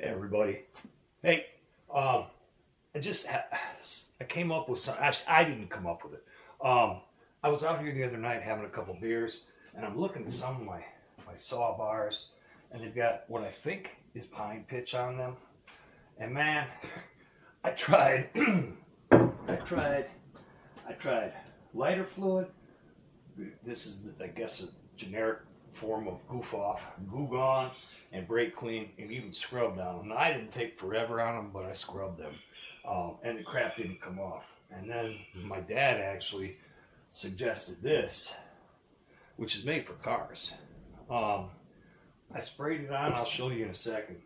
Hey everybody. Hey, I came up with some. Actually, I didn't come up with it. I was out here the other night having a couple beers, and I'm looking at some of my saw bars, and they've got what I think is pine pitch on them. And man, I tried, I tried, I tried lighter fluid. This is, I guess, a generic form of goof off, goo gone, and brake clean, and even scrubbed on them. Now, I didn't take forever on them, but I scrubbed them, and the crap didn't come off. And then my dad actually suggested this, which is made for cars. I sprayed it on. I'll show you in a second.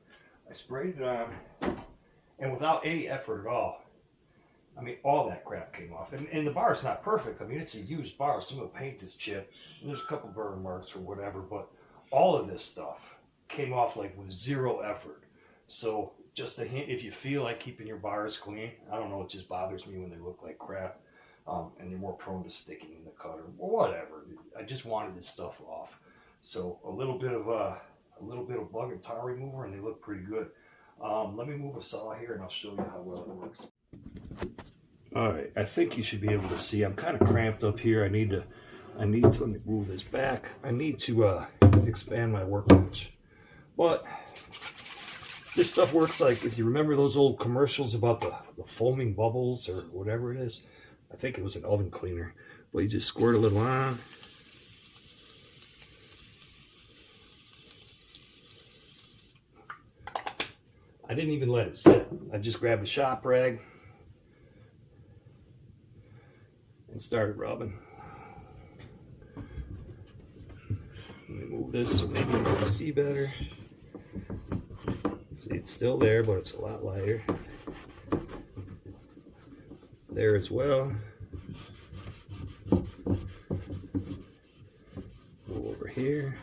I sprayed it on, and without any effort at all, I mean, all that crap came off. And the bar is not perfect. I mean, it's a used bar. Some of the paint is chipped, and there's a couple burn marks or whatever, but all of this stuff came off like with zero effort. So just a hint, if you feel like keeping your bars clean, I don't know, it just bothers me when they look like crap, and they're more prone to sticking in the cutter or whatever. I just wanted this stuff off. So a little bit of bug and tar remover, and they look pretty good. Let me move a saw here, and I'll show you how well it works. All right, I think you should be able to see. I'm kind of cramped up here. I need to let me move this back. I need to expand my workbench. But this stuff works like, if you remember those old commercials about the foaming bubbles or whatever it is. I think it was an oven cleaner. But you just squirt a little on. I didn't even let it sit. I just grabbed a shop rag and started rubbing. Let me move this so maybe you can see better. See, it's still there, but it's a lot lighter. There as well. Move over here.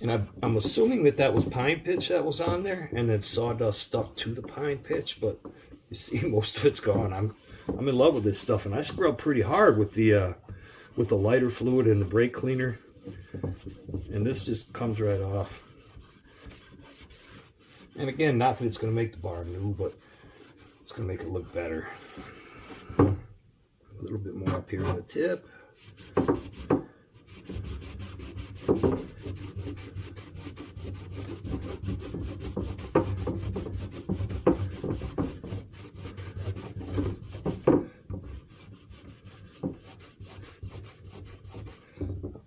And I'm assuming that was pine pitch that was on there, and then sawdust stuck to the pine pitch. But you see, most of it's gone. I'm in love with this stuff, and I scrub pretty hard with the lighter fluid and the brake cleaner, and this just comes right off. And again, not that it's going to make the bar new, but it's going to make it look better. A little bit more up here on the tip.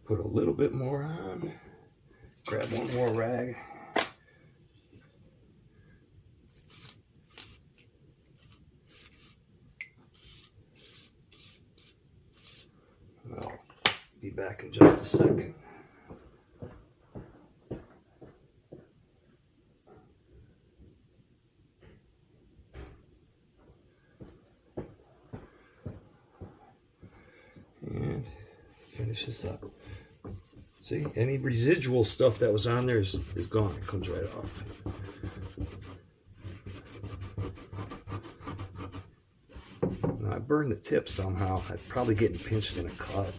Put a little bit more on. Grab one more rag. I'll be back in just a second. And finish this up. See, any residual stuff that was on there is gone. It comes right off. Now, I burned the tip somehow. I'm probably getting pinched in a cut.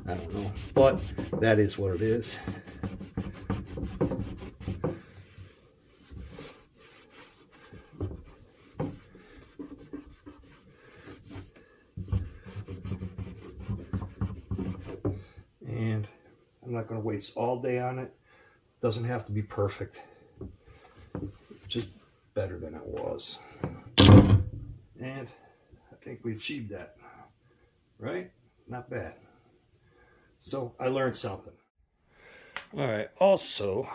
I don't know. But that is what it is. And I'm not going to waste all day on it. Doesn't have to be perfect. Just better than it was. And I think we achieved that. Right? Not bad. So I learned something. All right. Also,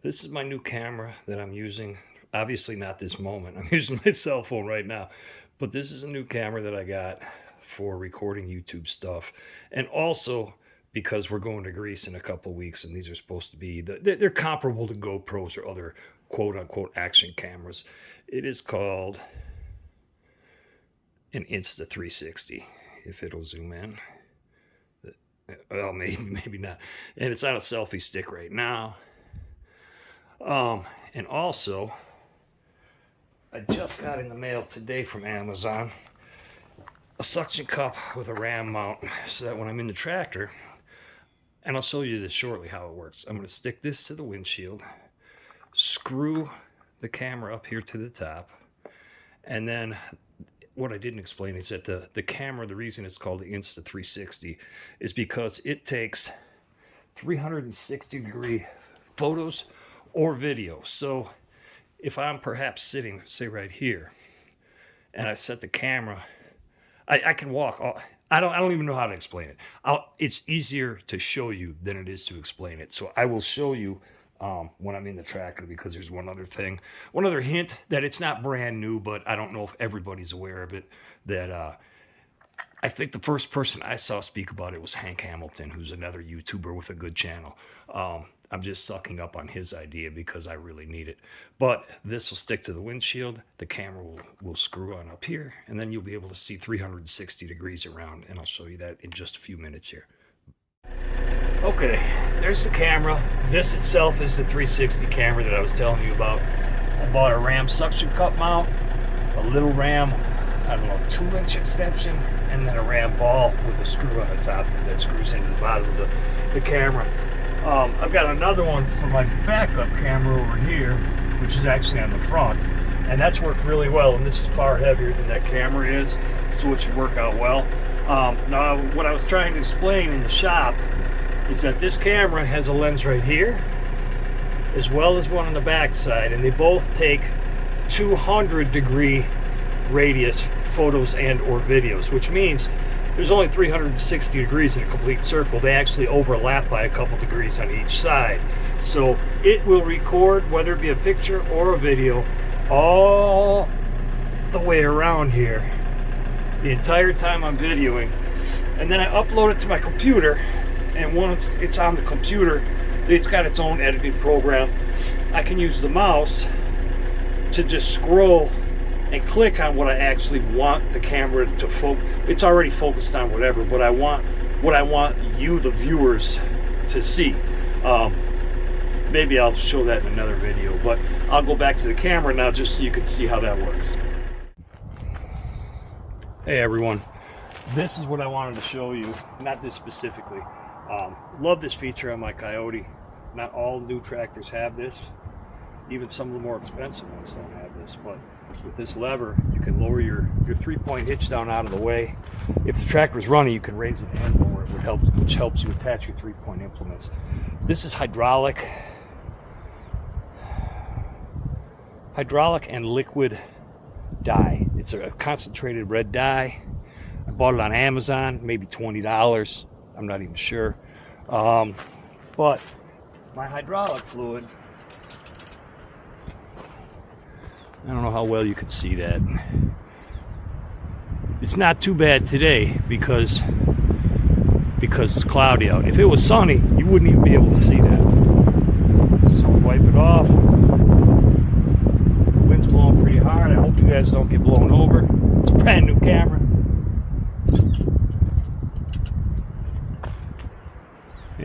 this is my new camera that I'm using. Obviously not this moment. I'm using my cell phone right now. But this is a new camera that I got for recording YouTube stuff. And also, because we're going to Greece in a couple of weeks, and these are supposed to be, they're comparable to GoPros or other quote-unquote action cameras. It is called an Insta360, if it'll zoom in. Well, maybe not. And it's on a selfie stick right now. And also, I just got in the mail today from Amazon a suction cup with a ram mount so that when I'm in the tractor, and I'll show you this shortly how it works. I'm going to stick this to the windshield, screw the camera up here to the top, and then what I didn't explain is that the camera, the reason it's called the Insta360 is because it takes 360-degree photos or video. So if I'm perhaps sitting, say right here, and I set the camera, I can walk. I don't even know how to explain it. It's easier to show you than it is to explain it. So I will show you when I'm in the tractor, because there's one other hint that it's not brand new, but I don't know if everybody's aware of it. That I think the first person I saw speak about it was Hank Hamilton, who's another YouTuber with a good channel. I'm just sucking up on his idea because I really need it. But this will stick to the windshield. The camera will screw on up here, and then you'll be able to see 360 degrees around, and I'll show you that in just a few minutes here. Okay, there's the camera. This itself is the 360 camera that I was telling you about. I bought a Ram suction cup mount, a little Ram, I don't know, 2-inch extension, and then a Ram ball with a screw on the top that screws into the bottom of the camera. I've got another one for my backup camera over here, which is actually on the front, and that's worked really well, and this is far heavier than that camera is, so it should work out well. Now, what I was trying to explain in the shop is that this camera has a lens right here, as well as one on the back side, and they both take 200-degree radius photos and or videos, which means there's only 360 degrees in a complete circle. They actually overlap by a couple degrees on each side. So it will record, whether it be a picture or a video, all the way around here the entire time I'm videoing, and then I upload it to my computer, and once it's on the computer, it's got its own editing program. I can use the mouse to just scroll and click on what I actually want the camera to focus. It's already focused on whatever, but I want what I want you, the viewers, to see. Maybe I'll show that in another video, but I'll go back to the camera now just so you can see how that works. Hey everyone, this is what I wanted to show you, not this specifically. Love this feature on my Coyote. Not all new tractors have this. Even some of the more expensive ones don't have this, but with this lever, you can lower your 3-point hitch down out of the way. If the tractor's running, you can raise it and lower it, which helps you attach your 3-point implements. This is hydraulic and liquid dye. It's a concentrated red dye. I bought it on Amazon, maybe $20. I'm not even sure. But my hydraulic fluid, I don't know how well you can see that. It's not too bad today because it's cloudy out. If it was sunny, you wouldn't even be able to see that. So wipe it off. The wind's blowing pretty hard. I hope you guys don't get blown over. It's a brand new camera.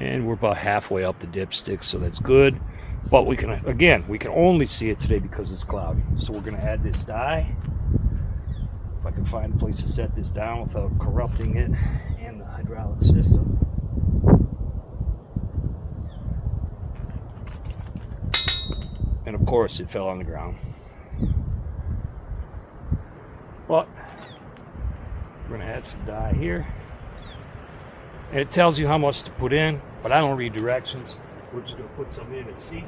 And we're about halfway up the dipstick, so that's good. But we can only see it today because it's cloudy. So we're going to add this dye. If I can find a place to set this down without corrupting it and the hydraulic system. And of course, it fell on the ground. But we're going to add some dye here. And it tells you how much to put in, but I don't read directions. We're just going to put some in and see.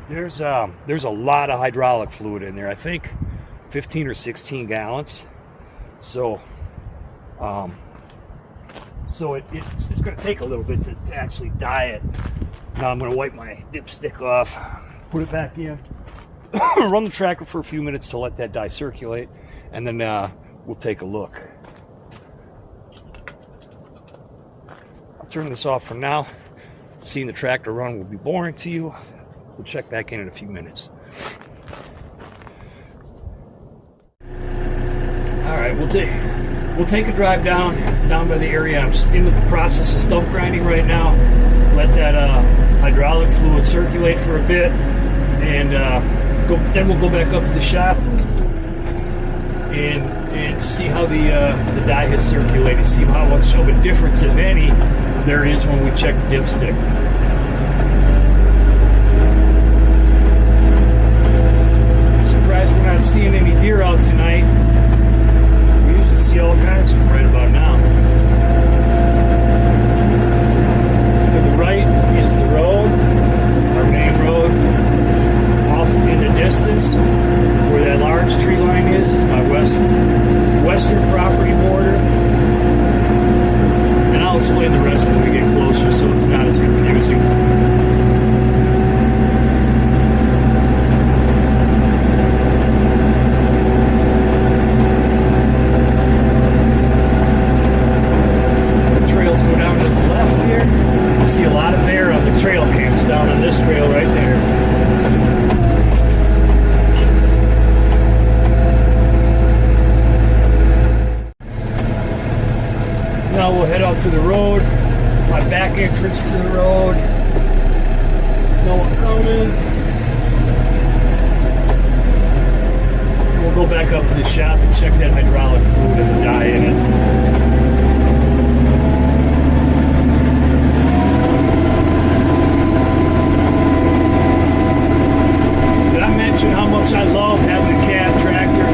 There's a lot of hydraulic fluid in there. I think 15 or 16 gallons. So it's going to take a little bit to actually dye it. Now I'm going to wipe my dipstick off, put it back in, run the tractor for a few minutes to let that dye circulate, and then we'll take a look. I'll turn this off for now. Seeing the tractor run will be boring to you. We'll check back in a few minutes. All right, we'll take a drive down by the area. I'm in the process of stump grinding right now. Let that hydraulic fluid circulate for a bit, and then we'll go back up to the shop and see how the dye has circulated, see how much of a difference, if any, there is when we check the dipstick. I'm surprised we're not seeing any deer out tonight. We usually see all kinds of them right about now. To the right is the road, our main road. Off in the distance, where that large tree line is my western property border. And I'll explain the rest when we get closer so it's not as confusing. The trails go down to the left here. You see a lot of bear on the trail cams down on this trail right there. Now we'll head out to the road, my back entrance to the road. No one coming. And we'll go back up to the shop and check that hydraulic fluid and the dye in it. Did I mention how much I love having a cab tractor?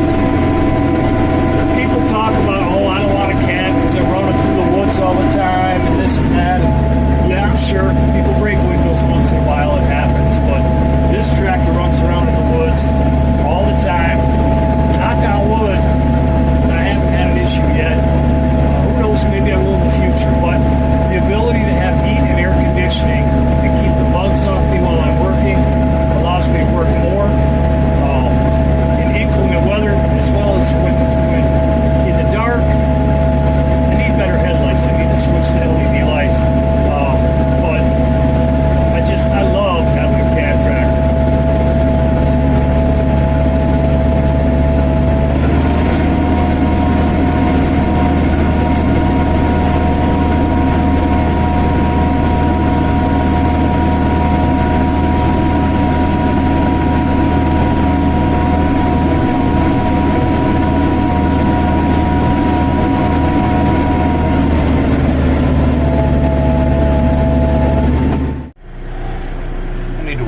People talk about, oh, I don't want a cab because I run through the woods all the time and this and that. And yeah, I'm sure people break windows once in a while, it happens, but this tractor runs around in the woods all the time. Knock on wood, I haven't had an issue yet. Who knows, maybe I will in the future, but the ability to have heat and air conditioning and keep the bugs off me while I'm working allows me to work more in inclement weather, as well as when in the dark. I need better headlights. I need to switch to LED lights. But I love having a cab tractor.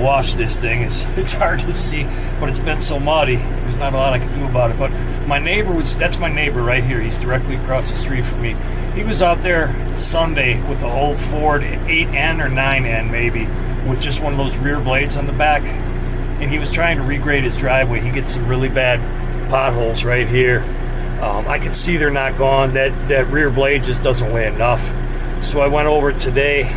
Wash this thing. It's hard to see, but it's been so muddy. There's not a lot I can do about it. But my neighbor that's my neighbor right here. He's directly across the street from me. He was out there Sunday with the old Ford 8N or 9N maybe, with just one of those rear blades on the back, and he was trying to regrade his driveway. He gets some really bad potholes right here. I can see they're not gone. That rear blade just doesn't weigh enough. So I went over today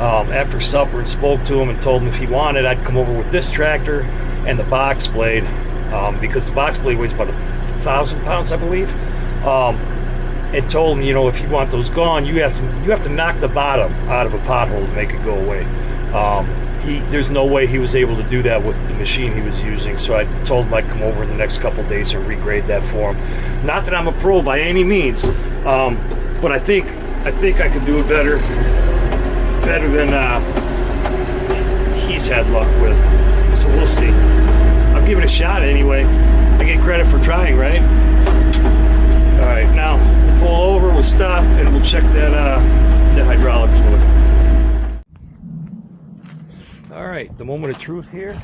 after supper and spoke to him and told him if he wanted, I'd come over with this tractor and the box blade, because the box blade weighs about 1,000 pounds, I believe. And told him, if you want those gone, you have to knock the bottom out of a pothole to make it go away. There's no way he was able to do that with the machine he was using. So I told him I'd come over in the next couple of days and regrade that for him. Not that I'm a pro by any means, but I think I could do it better than he's had luck with. So we'll see. I'll give it a shot anyway. I get credit for trying, right? All right, now we'll pull over, we'll stop, and we'll check that hydraulic fluid. All right, the moment of truth here.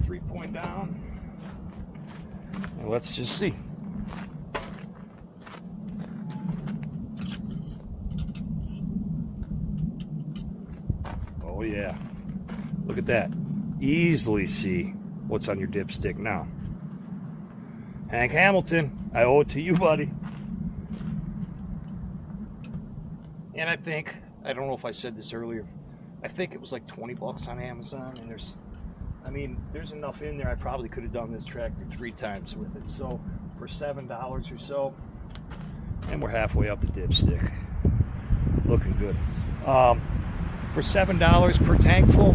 3-point down. And let's just see. Oh yeah, look at that. Easily see what's on your dipstick now. Hank Hamilton, I owe it to you, buddy. And I don't know if I said this earlier, I think it was like 20 bucks on Amazon, and there's enough in there. I probably could have done this tractor 3 times with it. So for $7 or so, and we're halfway up the dipstick. Looking good. For $7 per tankful,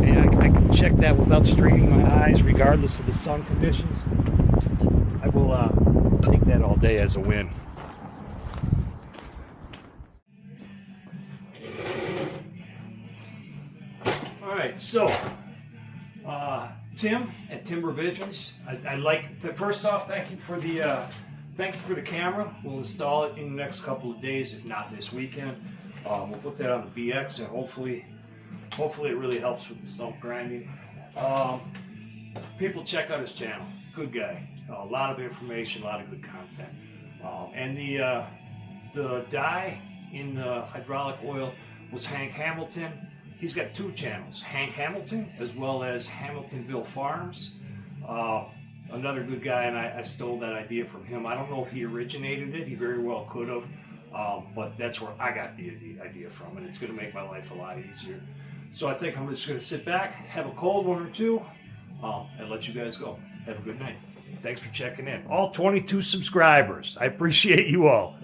and I can check that without straining my eyes, regardless of the sun conditions. I will take that all day as a win. So, Tim at Tim Revisions. I like the first off. Thank you for the camera. We'll install it in the next couple of days, if not this weekend. We'll put that on the BX, and hopefully it really helps with the stump grinding. People check out his channel. Good guy. A lot of information, a lot of good content. And the dye in the hydraulic oil was Hank Hamilton. He's got two channels, Hank Hamilton as well as Hamiltonville Farms. Another good guy, and I stole that idea from him. I don't know if he originated it. He very well could have, but that's where I got the idea from, and it's going to make my life a lot easier. So I think I'm just going to sit back, have a cold one or two, and let you guys go. Have a good night. Thanks for checking in. All 22 subscribers. I appreciate you all.